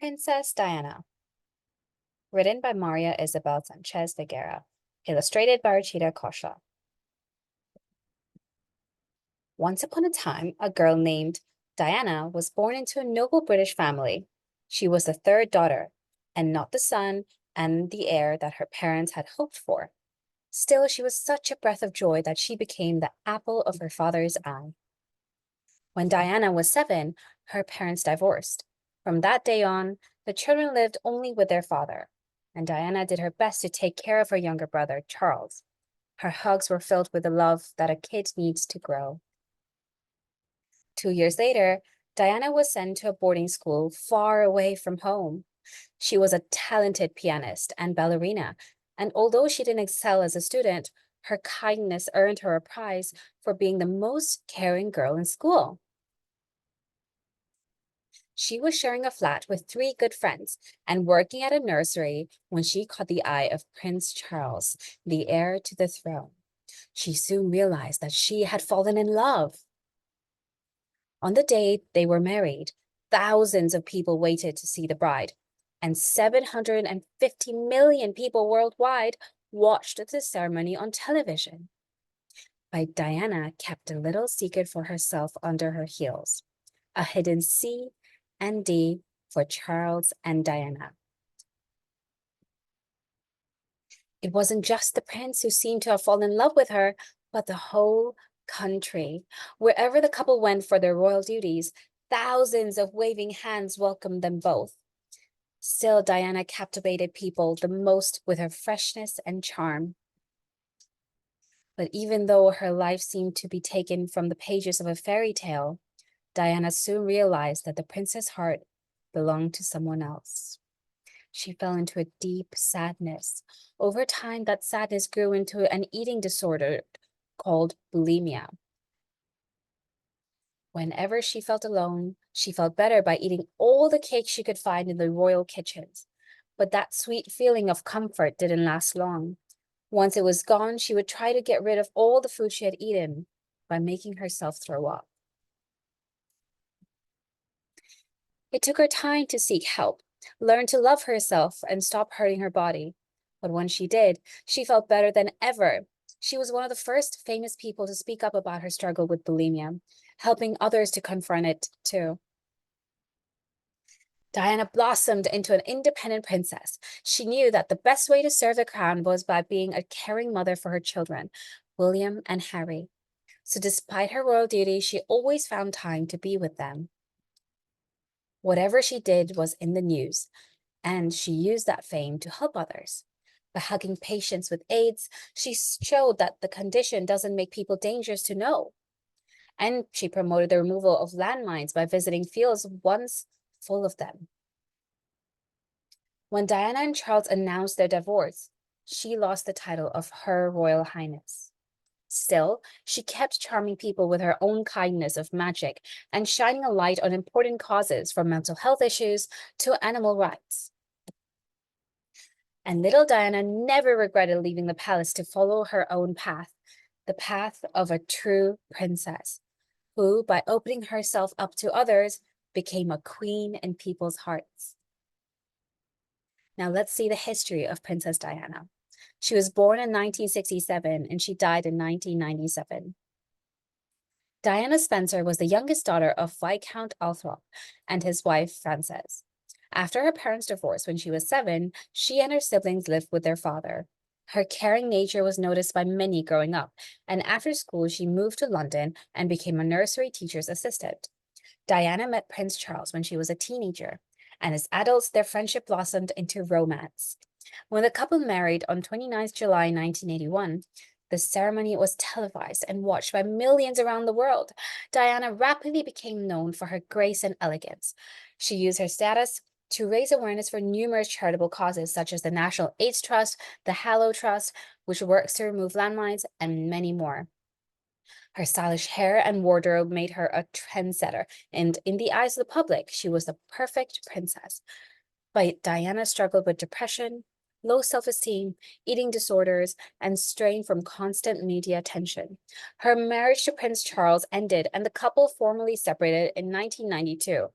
Princess Diana, written by Maria Isabel Sanchez Figuera, illustrated by Rachida Kosha. Once upon a time, a girl named Diana was born into a noble British family. She was the third daughter, and not the son and the heir that her parents had hoped for. Still, she was such a breath of joy that she became the apple of her father's eye. When Diana was 7, her parents divorced. From that day on, the children lived only with their father, and Diana did her best to take care of her younger brother, Charles. Her hugs were filled with the love that a kid needs to grow. 2 years later, Diana was sent to a boarding school far away from home. She was a talented pianist and ballerina, and although she didn't excel as a student, her kindness earned her a prize for being the most caring girl in school. She was sharing a flat with 3 good friends and working at a nursery when she caught the eye of Prince Charles, the heir to the throne. She soon realized that she had fallen in love. On the day they were married, thousands of people waited to see the bride, and 750 million people worldwide watched the ceremony on television. But Diana kept a little secret for herself under her heels, a hidden C and D for Charles and Diana. It wasn't just the prince who seemed to have fallen in love with her, but the whole country. Wherever the couple went for their royal duties, thousands of waving hands welcomed them both. Still, Diana captivated people the most with her freshness and charm. But even though her life seemed to be taken from the pages of a fairy tale, Diana soon realized that the prince's heart belonged to someone else. She fell into a deep sadness. Over time, that sadness grew into an eating disorder called bulimia. Whenever she felt alone, she felt better by eating all the cake she could find in the royal kitchens. But that sweet feeling of comfort didn't last long. Once it was gone, she would try to get rid of all the food she had eaten by making herself throw up. It took her time to seek help, learn to love herself, and stop hurting her body. But when she did, she felt better than ever. She was one of the first famous people to speak up about her struggle with bulimia, helping others to confront it too. Diana blossomed into an independent princess. She knew that the best way to serve the crown was by being a caring mother for her children, William and Harry. So despite her royal duties, she always found time to be with them. Whatever she did was in the news, and she used that fame to help others. By hugging patients with AIDS, she showed that the condition doesn't make people dangerous to know. And she promoted the removal of landmines by visiting fields once full of them. When Diana and Charles announced their divorce, she lost the title of Her Royal Highness. Still, she kept charming people with her own kindness of magic and shining a light on important causes from mental health issues to animal rights. And little Diana never regretted leaving the palace to follow her own path, the path of a true princess, who, by opening herself up to others, became a queen in people's hearts. Now let's see the history of Princess Diana. She was born in 1967 and she died in 1997. Diana Spencer was the youngest daughter of Viscount Althorp and his wife, Frances. After her parents divorced when she was 7, she and her siblings lived with their father. Her caring nature was noticed by many growing up, and after school, she moved to London and became a nursery teacher's assistant. Diana met Prince Charles when she was a teenager, and as adults, their friendship blossomed into romance. When the couple married on 29th July 1981, the ceremony was televised and watched by millions around the world. Diana rapidly became known for her grace and elegance. She used her status to raise awareness for numerous charitable causes such as the National AIDS Trust, the Hallow Trust, which works to remove landmines, and many more. Her stylish hair and wardrobe made her a trendsetter, and in the eyes of the public, she was the perfect princess. But Diana struggled with depression, low self-esteem, eating disorders, and strain from constant media attention. Her marriage to Prince Charles ended, and the couple formally separated in 1992.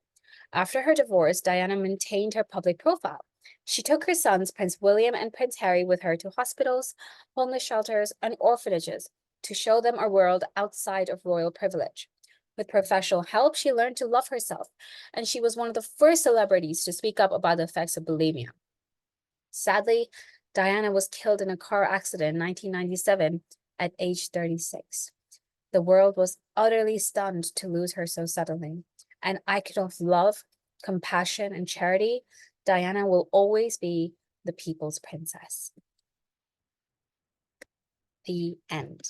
After her divorce, Diana maintained her public profile. She took her sons, Prince William and Prince Harry, with her to hospitals, homeless shelters, and orphanages to show them a world outside of royal privilege. With professional help, she learned to love herself, and she was one of the first celebrities to speak up about the effects of bulimia. Sadly, Diana was killed in a car accident in 1997 at age 36. The world was utterly stunned to lose her so suddenly. An icon of love, compassion, and charity, Diana will always be the people's princess. The end.